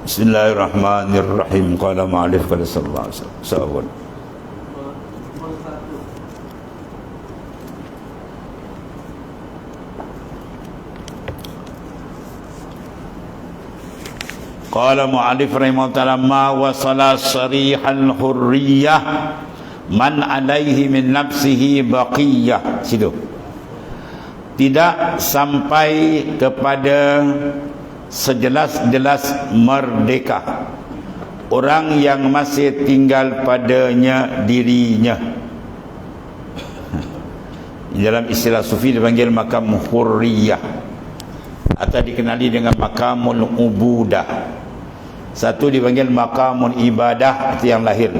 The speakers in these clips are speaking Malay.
Bismillahirrahmanirrahim. Qala ma'alif qala sallallahu alaihi wasallam. Qala mu'alif rahimahullah ta'ala ma wasala sarihal hurriyah man alaihi min nafsihi baqiyah. Situ tidak sampai kepada sejelas-jelas merdeka orang yang masih tinggal padanya dirinya. Dalam istilah sufi dipanggil makam hurriyah atau dikenali dengan makamul ubudah. Satu dipanggil makamul ibadah, itu yang lahir.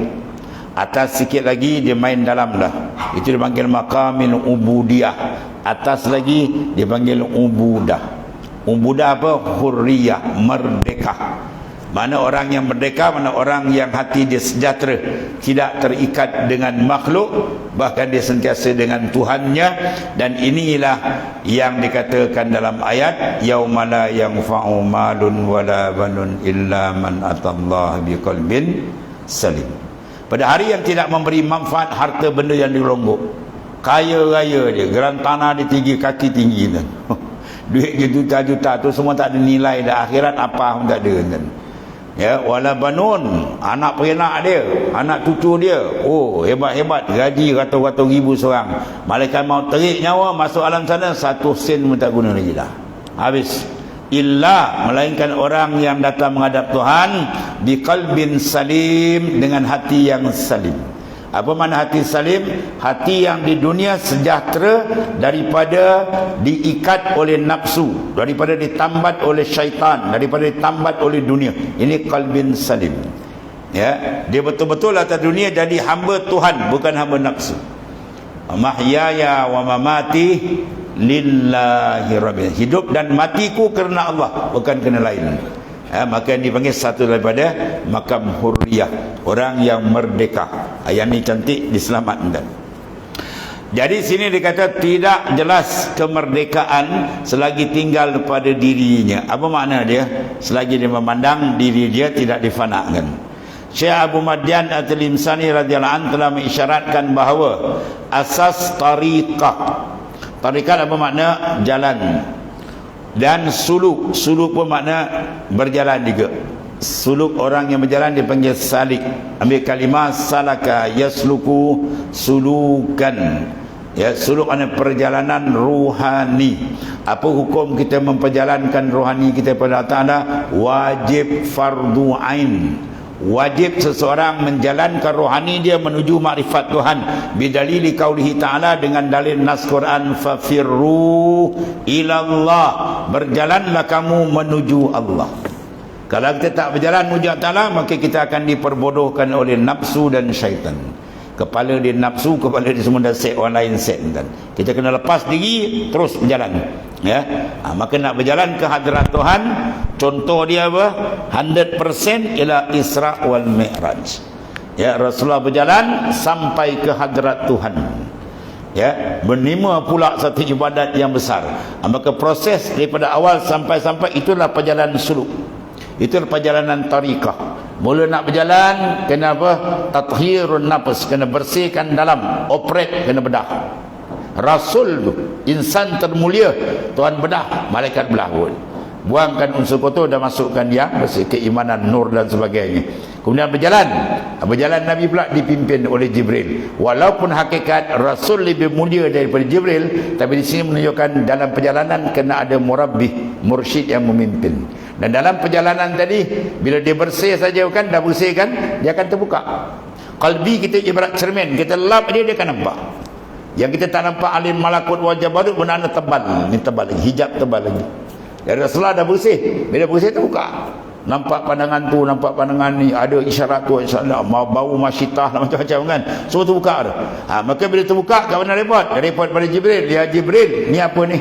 Atas sikit lagi dia main dalam dah, itu dipanggil makamul ubudiyah. Atas lagi dipanggil ubudah. Ubudah apa? Hurriyah, merdeka. Mana orang yang merdeka, mana orang yang hati dia sejahtera, tidak terikat dengan makhluk, bahkan dia sentiasa dengan Tuhannya. Dan inilah yang dikatakan dalam ayat yauma la yanfa'u malun wala banun illa man atallaha biqalbin salim. Pada hari yang tidak memberi manfaat harta benda yang dirombok. Kaya raya dia, geran tanah dia tinggi, kaki tinggi kan. Duit dia juta-juta tu semua tak ada nilai dah, akhirat apa pun tak ada kan. Ya, wala banun, anak perenak dia, anak cucu dia, oh hebat-hebat, gaji ratus-ratus ribu seorang. Malaikat maut terik nyawa masuk alam sana, 1 sen pun tak guna lagi dah, habis. Illa, melainkan orang yang datang menghadap Tuhan biqalbin salim, dengan hati yang salim. Apa makna hati salim? Hati yang di dunia sejahtera daripada diikat oleh nafsu, daripada ditambat oleh syaitan, daripada ditambat oleh dunia. Ini qalbin salim. Ya, dia betul-betul atas dunia jadi hamba Tuhan, bukan hamba nafsu. Mahyaya wa mamati lillahi rabbil. Hidup dan matiku kerana Allah, bukan kerana lain. Maka yang dipanggil satu daripada makam hurriyah, orang yang merdeka. Ayat ni cantik, diselamatkan. Jadi sini dikata tidak jelas kemerdekaan selagi tinggal pada dirinya. Apa makna dia? Selagi dia memandang diri dia tidak difanakan. Syekh Abu Madyan At-Tilimsani radhiyallahu anhu telah mengisyaratkan bahawa asas tariqah. Tariqah apa makna? Jalan. Dan suluk, suluk pun makna berjalan juga. Suluk orang yang berjalan dipanggil salik. Ambil kalimah salaka yasluku sulukan. Ya, suluk adalah perjalanan ruhani. Apa hukum kita memperjalankan rohani kita pada Allah Ta'ala? Wajib fardu ain. Wajib seseorang menjalankan rohani dia menuju makrifat Tuhan bidalili qaulihi ta'ala, dengan dalil nas Quran fafirru ilallah, berjalanlah kamu menuju Allah. Kalau kita tak berjalan menuju Allah Ta'ala, maka kita akan diperbodohkan oleh nafsu dan syaitan. Kepala dia nafsu, kepala dia semua dah set, orang lain set kan. Kita kena lepas diri terus berjalan. Ya, maka nak berjalan ke hadrat Tuhan, contoh dia apa? 100% ialah Isra wal Mi'raj. Ya, Rasulullah berjalan sampai ke hadrat Tuhan. Ya, bernima pula satu ibadat yang besar. Maka proses daripada awal sampai itulah perjalanan suluk. Itulah perjalanan tariqah. Mula nak berjalan kena apa? Tathhirun nafs, kena bersihkan dalam, operate kena bedah. Rasul tu insan termulia, Tuhan bedah, malaikat belah pun. Buangkan unsur kotor dan masukkan yang bersih, keimanan, nur dan sebagainya. Kemudian berjalan Nabi pula dipimpin oleh Jibril. Walaupun hakikat Rasul lebih mulia daripada Jibril, tapi di sini menunjukkan dalam perjalanan kena ada murabbih, mursyid yang memimpin. Dan dalam perjalanan tadi, bila dia bersih saja kan, dah bersih kan, dia akan terbuka. Qalbi kita ibarat cermin, kita lap dia akan nampak. Yang kita tak nampak alim malakut wajah baru benar tebal, ni tebal lagi, hijab tebal lagi. Dari Rasulullah dah bersih, bila bersih terbuka. Nampak pandangan tu, nampak pandangan ni, ada isyarat tu, insya-Allah, bau masyitah macam-macam kan. Semua terbuka dah. Maka bila terbuka, kat mana report? Report pada Jibril. Ya Jibril, ni apa ni?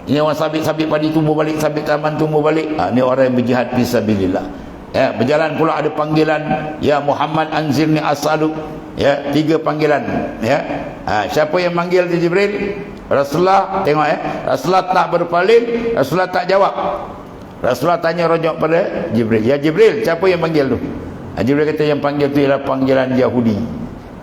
Ini orang sabit-sabit padi tumbuh balik, sabit taman tumbuh balik. Ini orang yang berjihad fisabilillah. Ya, berjalan pula ada panggilan, ya Muhammad anzirni as'aluk. Ya, 3 panggilan. Ya. Siapa yang manggil tu Jibril? Rasulullah, tengok Rasulullah tak berpaling, Rasulullah tak jawab. Rasulullah tanya rojok pada Jibril, ya Jibril, siapa yang panggil tu? Jibril kata yang panggil tu ialah panggilan Yahudi.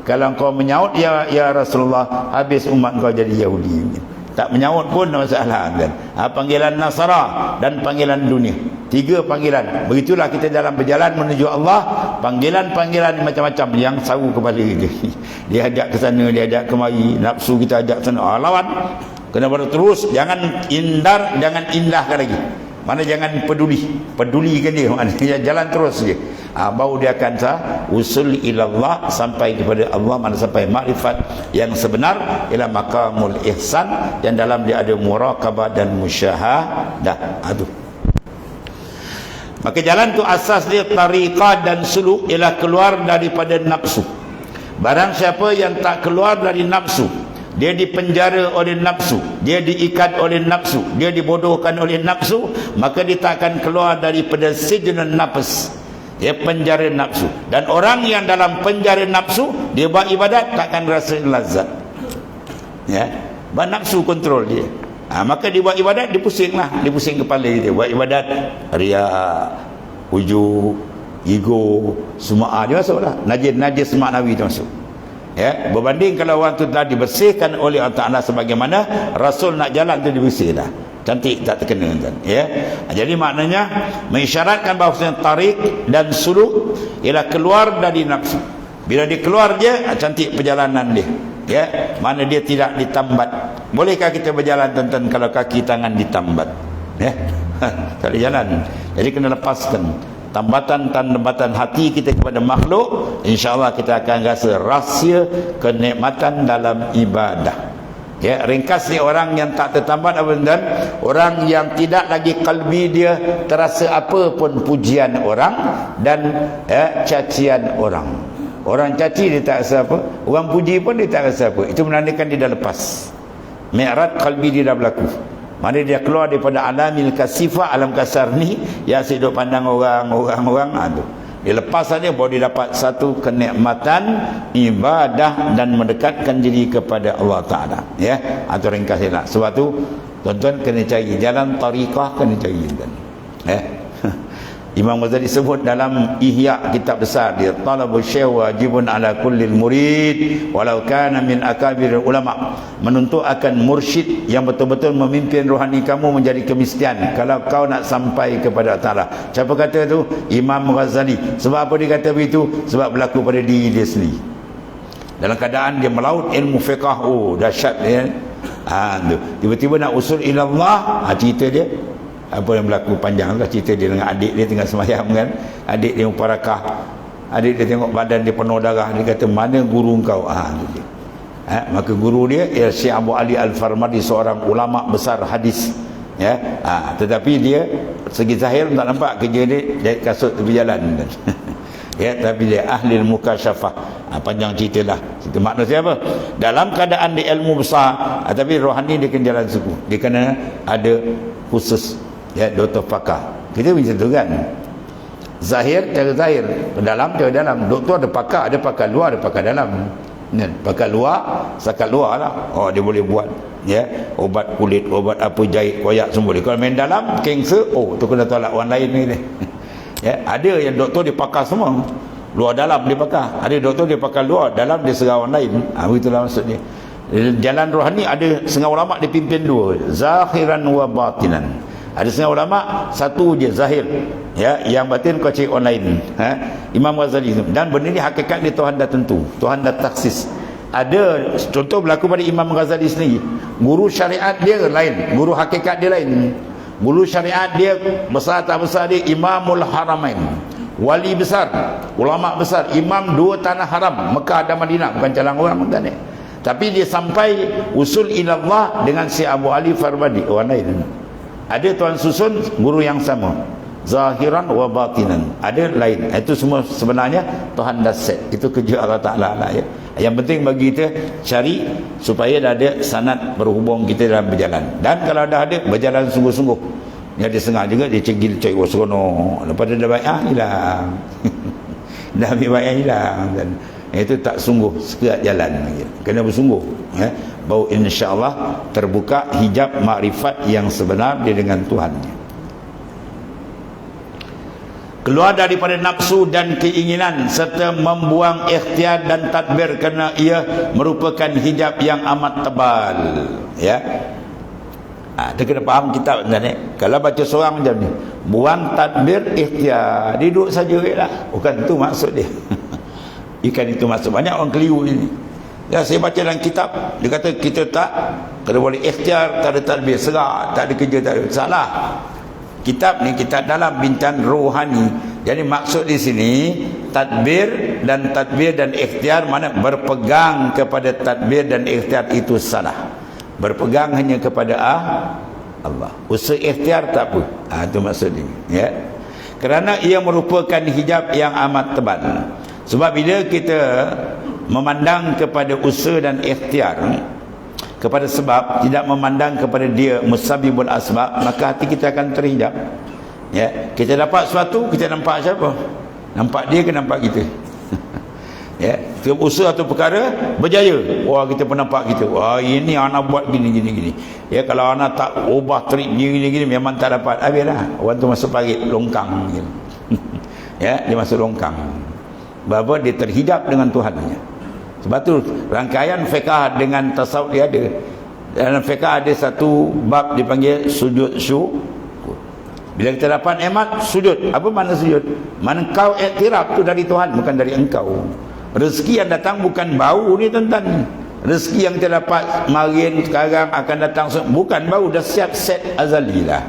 Kalau kau menyaut ya Rasulullah, habis umat kau jadi Yahudi. Tak menyaut pun masalah kan. Panggilan Nasara dan panggilan dunia. 3 panggilan. Begitulah kita dalam berjalan menuju Allah, panggilan-panggilan macam-macam yang sawu kepala kita. Dia ajak ke sana, dia ajak kemari, nafsu kita ajak sana. Lawan. Kena pada terus, jangan indahkan lagi. Mana jangan pedulikan dia, maknanya jalan terus je. Baru dia akan usul ilallah, sampai kepada Allah, mana sampai makrifat yang sebenar, ialah maqamul ihsan, yang dalam dia ada muraqabah dan musyahadah. Aduh. Maka jalan tu asas dia tariqah dan suluk, ialah keluar daripada nafsu. Barang siapa yang tak keluar dari nafsu, dia dipenjara oleh nafsu, dia diikat oleh nafsu, dia dibodohkan oleh nafsu, maka dia tak akan keluar daripada sijnun nafs. Dia penjara nafsu. Dan orang yang dalam penjara nafsu, dia buat ibadat takkan rasa lazat. Ya, buat nafsu kontrol dia. Maka dia buat ibadat, dia pusing kepala dia. Buat ibadat, riak, ujub, ego, semua dia masuklah. Najis maknawi tu masuk. Ya, berbanding kalau orang tu telah dibersihkan oleh Allah Ta'ala sebagaimana Rasul nak jalan tu dibersih dah, cantik, tak terkena kan. Ya, jadi maknanya mengisyaratkan bahawa tarik dan suluk ialah keluar dari nafsu. Bila dia keluar je, cantik perjalanan dia. Ya, mana dia tidak ditambat. Bolehkah kita berjalan tuan-tuan kalau kaki tangan ditambat? Ya, tak boleh jalan. Jadi kena lepaskan tambatan hati kita kepada makhluk. InsyaAllah kita akan rasa rahsia kenikmatan dalam ibadah. Ya, ringkas ni orang yang tak tertambat apa, dan orang yang tidak lagi kalbi dia terasa apa pun pujian orang dan cacian orang. Orang caci dia tak rasa apa, orang puji pun dia tak rasa apa. Itu menandakan dia dah lepas. Mi'raj kalbi dia dah berlaku. Mana dia keluar daripada alamil kasifah, alam kasar ni yang asyik duk pandang orang tu. Dia lepas saja baru dia dapat satu kenikmatan ibadah dan mendekatkan diri kepada Allah Ta'ala. Ya, atau ringkasnya. Sebab tu tuan-tuan kena cari jalan tariqah, kena cari jalan. Ya. Imam Ghazali sebut dalam Ihya, kitab besar dia, talabul syekh wajibun ala kullil murid walau kana min akabir ulama. Menuntut akan mursyid yang betul-betul memimpin rohani kamu menjadi kemiskinan kalau kau nak sampai kepada Ta'ala. Siapa kata tu? Imam Ghazali. Sebab apa dia kata begitu? Sebab berlaku pada diri dia sendiri. Dalam keadaan dia melaut ilmu fiqah, dahsyat dia. Tiba-tiba nak usul ilallah, cerita dia apa yang berlaku panjang lah. Cerita dia dengan adik dia tengah semayang kan. Adik dia muparakah, adik dia tengok badan dia penuh darah. Dia kata, mana guru kau? Maka guru dia ialah Syekh Abu Ali Al-Farmadi, seorang ulama besar hadis. Ya, tetapi dia segi zahir tak nampak kerja dia jahit kasut tepi jalan kan. Ya, tapi dia ahli mukasyafah. Panjang ceritalah. Cerita makna siapa? Dalam keadaan dia ilmu besar, tapi rohani dia kena jalan suku. Dia kena ada khusus. Ya, doktor pakar. Kita macam tu kan. Zahir cara zahir, dalam cara dalam. Doktor ada pakar luar, ada pakar dalam. Pakar luar, sakat luar lah. Dia boleh buat ya, obat kulit, obat apa, jahit, koyak semua. Dia kalau main dalam, kanser, tu kena tolak orang lain ni. Ya, ada yang doktor dia pakar semua. Luar dalam dia pakar. Ada doktor dia pakar luar, dalam dia serah orang lain. Begitulah maksudnya. Jalan rohani ada setengah ulama dia pimpin dua, zahiran wa batinan. Ada setengah ulama satu je zahir, ya, yang batin kau cari online. Imam Ghazali. Dan benda ni hakikat dia Tuhan dah tentu, Tuhan dah taksis. Ada contoh berlaku pada Imam Ghazali sendiri. Guru syariat dia lain, guru hakikat dia lain. Guru syariat dia besar tak besar dia Imamul Haramain, wali besar, ulama besar, imam dua tanah haram, Mekah dan Madinah, bukan calang orang bukan ni. Tapi dia sampai usul ilallah dengan si Abu Ali Farmadi, orang lain. Ada tuan susun guru yang sama, zahiran wa batinan, ada lain. Itu semua sebenarnya Tuhan dah set. Itu kerja Allah Ta'ala lah, ya. Yang penting bagi kita cari supaya dah ada sanad berhubung kita dalam berjalan. Dan kalau dah ada, berjalan sungguh-sungguh. Dia ada setengah juga dia cegil cari seronok, lepas dia dah bai'ah hilang. Dah ambil bai'ah hilang. Dan itu tak sungguh sekerat jalan lagi. Kena bersungguh, ya. Baru insya-Allah terbuka hijab makrifat yang sebenar dia dengan Tuhannya. keluar daripada nafsu dan keinginan, serta membuang ikhtiar dan tadbir, kerana ia merupakan hijab yang amat tebal. Ya, dia kena faham kitab ni. Kalau baca seorang macam ni, buang tadbir, ikhtiar, duduk saja lah, bukan itu maksud dia. Ikan itu maksud. Banyak orang keliru ini. Ya, saya baca dalam kitab, dia kata kita tak kena boleh ikhtiar, tak ada tadbir, serak, tak ada kerja, tak ada. Salah. Kitab ni kitab dalam bintang rohani. Jadi maksud di sini tadbir dan ikhtiar, mana berpegang kepada tadbir dan ikhtiar itu salah. Berpegang hanya kepada Allah. Usaha ikhtiar tak apa. Itu maksud dia. Ya. Kerana ia merupakan hijab yang amat tebal. Sebab bila kita memandang kepada usaha dan ikhtiar, kepada sebab, tidak memandang kepada dia musabibul asbab, maka hati kita akan terhijab. Ya, kita dapat sesuatu, kita nampak siapa? Nampak dia ke nampak kita? Ya, kita usaha satu perkara berjaya, wah kita pun nampak kita, wah ini anak buat gini. Ya, kalau anak tak ubah trik gini memang tak dapat. Habislah, orang tu masuk parit longkang gitu. Ya, dia masuk longkang. Bahawa dia terhijab dengan Tuhannya. Sebab tu rangkaian fiqh dengan tasawuf dia ada. Dalam fiqh ada satu bab dipanggil sujud syukur. Bila kita dapat nikmat, sujud. Apa makna sujud? Mana kau iktiraf tu dari Tuhan, bukan dari engkau. Rezeki yang datang bukan bau ni tuan-tuan. Rezeki yang kita dapat kemarin, sekarang akan datang, bukan bau, dah siap set azali lah.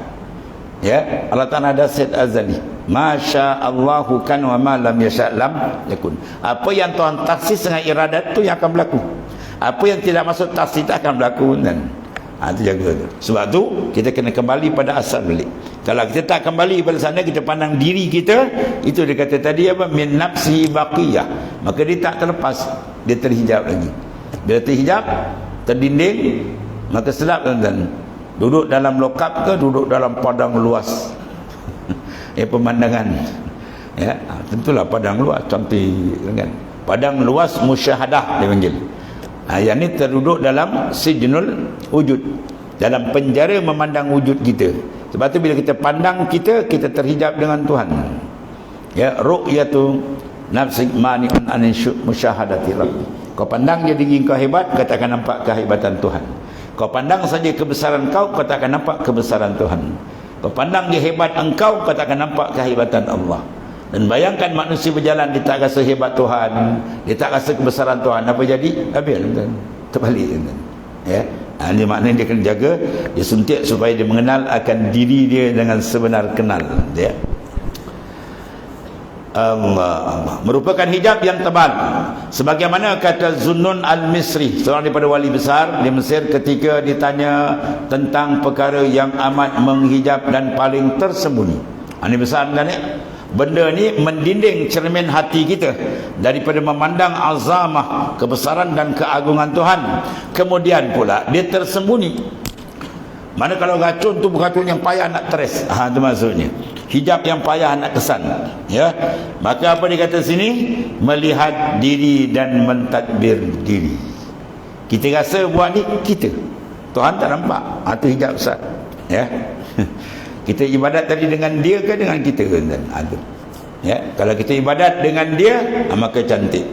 Ya, Allah Ta'ala ada set azali. Masya Allahu kan wa ma lam yasha' lam yakun. Apa yang Tuhan taksis dengan iradat tu yang akan berlaku. Apa yang tidak masuk taksis tak akan berlaku. Dan itu jaga tu. Sebab tu kita kena kembali pada asal balik. Kalau kita tak kembali pada sana, kita pandang diri kita, itu dia kata tadi apa, min nafsi baqiyah, maka dia tak terlepas, dia terhijab lagi. Bila terhijab, terdinding, maka sedap tuan-tuan. Duduk dalam lokap ke duduk dalam padang luas. Pemandangan. Ya, tentulah padang luas cantik kan. Padang luas musyahadah dia panggil. Yang ni terduduk dalam sijnul wujud, dalam penjara memandang wujud kita. Sebab tu bila kita pandang kita terhijab dengan Tuhan. Ya, ru'yatu nafsik mani'un an musyahadati rabbi. Kau pandang dia diri kau hebat, kau tak akan nampak kehebatan Tuhan. Kau pandang saja kebesaran kau tak akan nampak kebesaran Tuhan. Kau pandang dia hebat engkau tak akan nampak kehebatan Allah. Dan bayangkan manusia berjalan, dia tak rasa hebat Tuhan, dia tak rasa kebesaran Tuhan, apa jadi? Habis tuan, terbalik tuan. Ya, ini maknanya dia kena jaga, dia suntik supaya dia mengenal akan diri dia dengan sebenar kenal. Ya. Allah merupakan hijab yang tebal, sebagaimana kata Zunnun al-Misri, seorang daripada wali besar di Mesir, ketika ditanya tentang perkara yang amat menghijab dan paling tersembunyi. Ini besar kan ni? Benda ni mendinding cermin hati kita daripada memandang azamah, kebesaran dan keagungan Tuhan. Kemudian pula dia tersembunyi. Mana kalau racun tu racun yang payah nak teres. Itu maksudnya. Hijab yang payah nak kesan. Ya. Maka apa dia kata sini? Melihat diri dan mentadbir diri. Kita rasa buat ni kita. Tuhan tak nampak. Itu hijab besar. Ya. Kita ibadat tadi dengan dia ke dengan kita ke? Ya. Kalau kita ibadat dengan dia, maka cantik.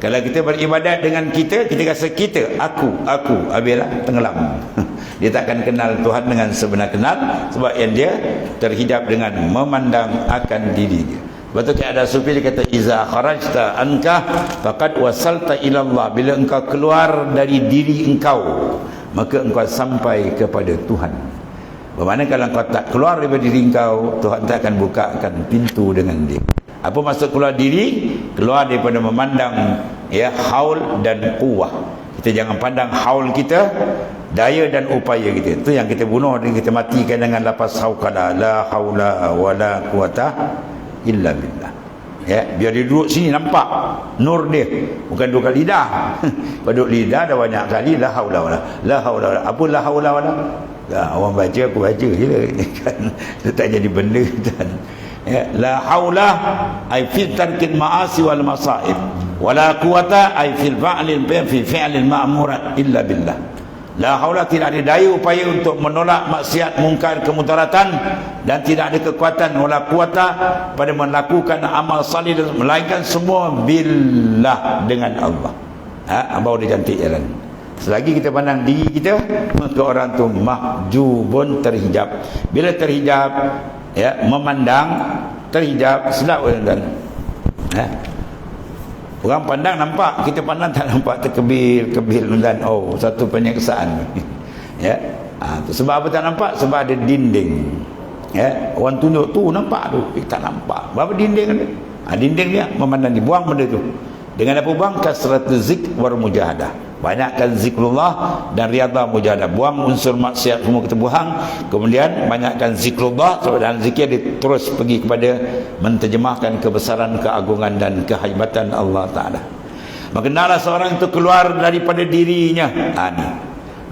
Kalau kita beribadat dengan kita rasa kita, aku, habislah tenggelam. Dia tak akan kenal Tuhan dengan sebenar kenal, sebab yang dia terhijab dengan memandang akan diri dia. Sebab tu ada sufi dia kata, iza kharajta anka faqad wasalta ila Allah. Bila engkau keluar dari diri engkau, maka engkau sampai kepada Tuhan. Bermakna kalau engkau tak keluar daripada diri engkau, Tuhan tak akan bukakan pintu dengan dia. Apa maksud keluar diri? Keluar daripada memandang ya haul dan quwwah. Kita jangan pandang haul kita, daya dan upaya kita. Itu yang kita bunuh dan kita matikan dengan lafaz haukala, la haula wala quwata illa billah. Ya, biar dia duduk sini nampak nur dia, bukan duduk kat lidah. Duduk lidah dah banyak kali la haula wala. La haula wala. Apa la haula wala? Orang baca aku baca je kan. Dia tak jadi benda kan. Ya, la haula ay fi tarkil ma'asi wal masaib wala quwata ay fil fi'lil ma'murat illa billah. La haula, tidak ada daya upaya untuk menolak maksiat, mungkar, kemudaratan, dan tidak ada kekuatan wala quwata pada melakukan amal salih, melainkan semua billah, dengan Allah. Baru dia cantik jalan. Selagi kita pandang diri kita, maka orang tu mahjubun, terhijab. Bila terhijab, memandang terhijab, sedap orang. Orang pandang nampak, kita pandang tak nampak, terkebil-kebil dan satu penyeksaan. Sebab apa tak nampak? Sebab ada dinding. Orang tunjuk tu nampak tu, tak nampak. Berapa dinding dia? Dinding dia memandang, dibuang benda tu. Dengan apa buang? Kasratu zik war mujahadah. Banyakkan zikrullah dan riyadhah mujahadah. Buang unsur maksiat semua, kita buang. Kemudian banyakkan zikrullah, dan zikir terus pergi kepada menterjemahkan kebesaran, keagungan dan kehebatan Allah Ta'ala. Maka hendaklah seorang itu keluar daripada dirinya. Ni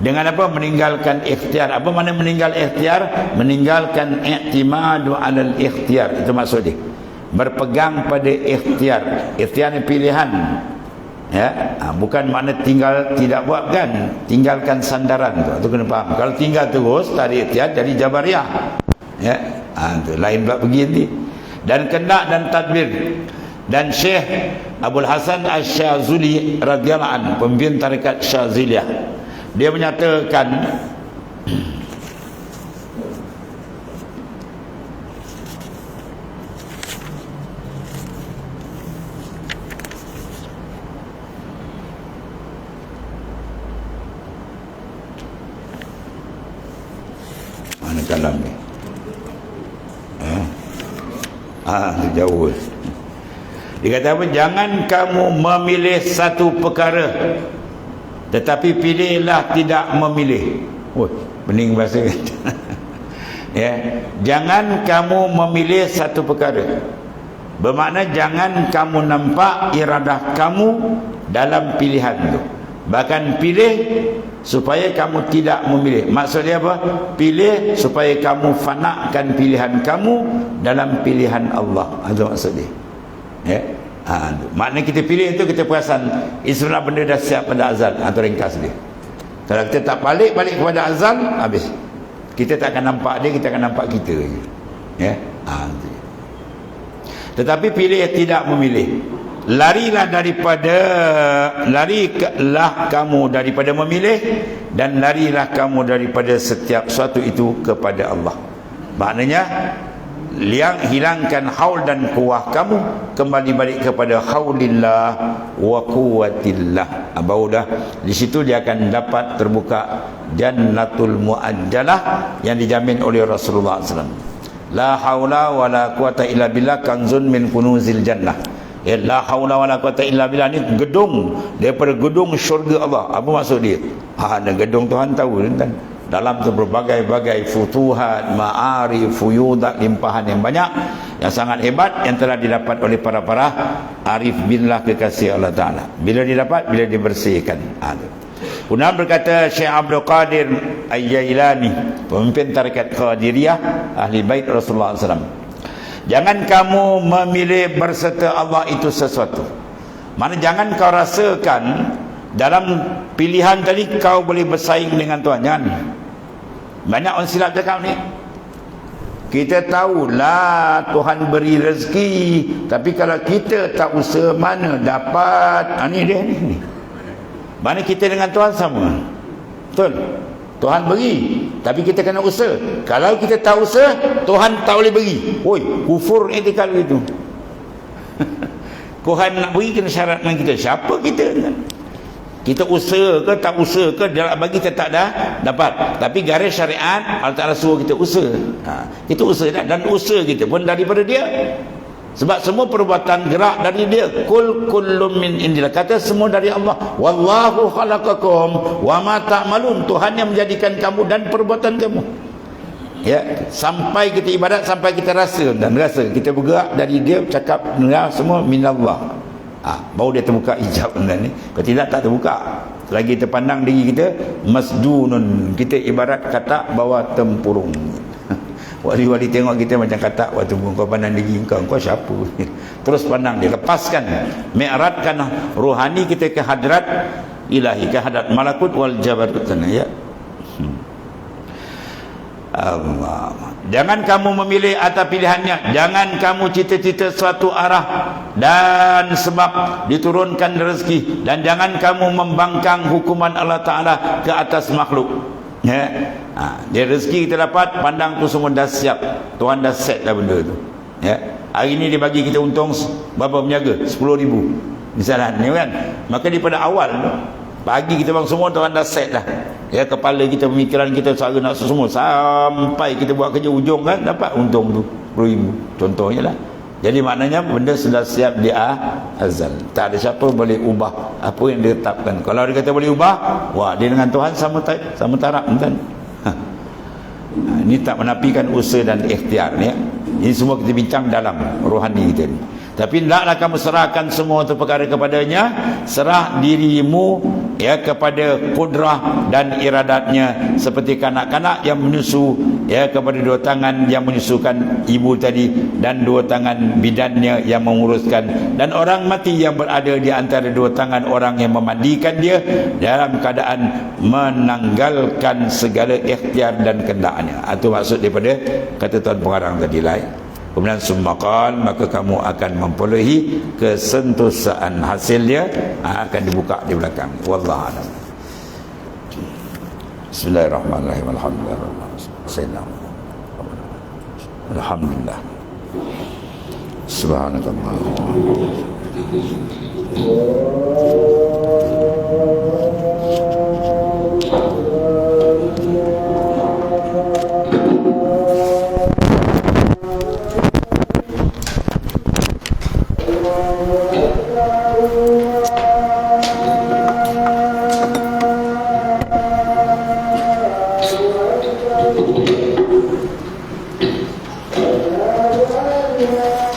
dengan apa? Meninggalkan ikhtiar. Apa makna meninggal ikhtiar? Meninggalkan i'timadu alal ikhtiar. Itu maksud dia. Berpegang pada ikhtiar. Ikhtiar ni pilihan. Bukan makna tinggal tidak buat, kan? Tinggalkan sandaran tu kena faham. Kalau tinggal terus tak ada ikhtiar, jadi jabariyah. Tu lain pula pergi nanti. Dan kendak dan tadbir. Dan Syekh Abdul Hasan Asy-Syazuli radhiyallahu anhu, pemimpin tarekat Syaziliyah, dia menyatakan mana kalam ni? Jauh. Dia kata apa? Jangan kamu memilih satu perkara, tetapi pilihlah tidak memilih. Pening bahasa. Jangan kamu memilih satu perkara. Bermakna jangan kamu nampak iradah kamu dalam pilihan itu. Bahkan pilih supaya kamu tidak memilih. Maksudnya apa? Pilih supaya kamu fanakan pilihan kamu dalam pilihan Allah. Itu maksud dia. Maknanya kita pilih itu, kita perasan Islam benda dah siap pada azal. Itu ringkas dia. Kalau kita tak balik kepada azal, habis. Kita tak akan nampak dia, kita akan nampak kita. Tetapi pilih tidak memilih. Larilah kamu daripada memilih, dan larilah kamu daripada setiap sesuatu itu kepada Allah. Maknanya hilangkan haul dan kuwah kamu, kembali balik kepada haulillah wa quwwatillah. Baru dah di situ dia akan dapat terbuka jannatul muajjalah yang dijamin oleh Rasulullah SAW. La haula wala quwata illa billah kanzun min kunuzil jannah. La haula wala quwata illa billah ni gedung daripada gedung syurga Allah. Apa maksud dia? Dan gedung Tuhan tahu kan. Dalam tu berbagai-bagai futuhat, ma'arif, fuyudat, limpahan yang banyak, yang sangat hebat, yang telah didapat oleh para arif billah, kekasih Allah Ta'ala. Bila didapat? Bila dibersihkan. Kemudian berkata Syekh Abdul Qadir Al-Jailani, pemimpin tarekat Qadiriyah, ahli bait Rasulullah SAW. Jangan kamu memilih berserta Allah itu sesuatu. Mana jangan kau rasakan dalam pilihan tadi kau boleh bersaing dengan Tuhan. Jangan. Banyak orang silap cakap ni. Kita tahulah Tuhan beri rezeki, tapi kalau kita tak usaha mana dapat. Ni dia ni. Mana kita dengan Tuhan sama. Betul? Tuhan beri, tapi kita kena usaha. Kalau kita tak usaha, Tuhan tak boleh beri. Kufur etikal itu. Tuhan nak beri kena syarat dengan kita. Siapa kita kan? Kita usaha ke tak usaha ke, dia nak bagi kita tak dah dapat. Tapi garis syariat Allah Ta'ala suruh kita usaha. Kita usaha dan usaha kita pun daripada dia. Sebab semua perbuatan gerak dari dia. Kullum min indillah. Kata semua dari Allah. Wallahu khalaqakum wa ma ta'malun. Tuhan yang menjadikan kamu dan perbuatan kamu. Sampai kita ibadat, sampai kita rasa dan rasa kita bergerak dari dia, cakap semua minallah. Baru dia terbuka hijab ni. Kalau tidak tak terbuka. Selagi kita pandang diri kita masdunun, kita ibarat katak bawah tempurung. Wali-wali tengok kita macam katak waktu kau pandang diri kau siapa? Terus pandang dia, lepaskan, mi'radkan rohani kita ke hadrat ilahi, kehadat malakut wal jabarut, ya. Allah. Jangan kamu memilih atas pilihannya, jangan kamu cita-cita suatu arah dan sebab diturunkan rezeki, dan jangan kamu membangkang hukuman Allah Ta'ala ke atas makhluk, ya. Dia rezeki kita dapat, pandang tu semua dah siap, Tuhan dah set dah benda tu, ya. Hari ni dia bagi kita untung berapa berniaga, 10,000 misalnya ni kan, maka daripada awal pagi kita bang semua Tuhan dah set dah, ya. Kepala kita, pemikiran kita, cara nak semua, sampai kita buat kerja ujung kan dapat untung tu 10,000 contohnya lah. Jadi maknanya benda sudah siap di azal, tak ada siapa boleh ubah apa yang dia tetapkan. Kalau dia kata boleh ubah, wah, dia dengan Tuhan sama taraf kan. Ini tak menafikan usaha dan ikhtiar ni, ya. Ini semua kita bincang dalam rohani kita ni. Tapi hendaklah kamu serahkan semua itu perkara kepadanya, serah dirimu, ya, kepada kudrah dan iradatnya, seperti kanak-kanak yang menyusu, ya, kepada dua tangan yang menyusukan ibu tadi, dan dua tangan bidannya yang menguruskan, dan orang mati yang berada di antara dua tangan orang yang memandikan dia, dalam keadaan menanggalkan segala ikhtiar dan kendaknya. Itu maksud daripada kata Tuan Pengarang tadi lah. Kemudian sumaqal, maka kamu akan memperolehi kesentosaan, hasilnya akan dibuka di belakang. Wallahu a'lam. Bismillahirrahmanirrahim. Alhamdulillah. Alhamdulillah. Subhanakallah. Yeah.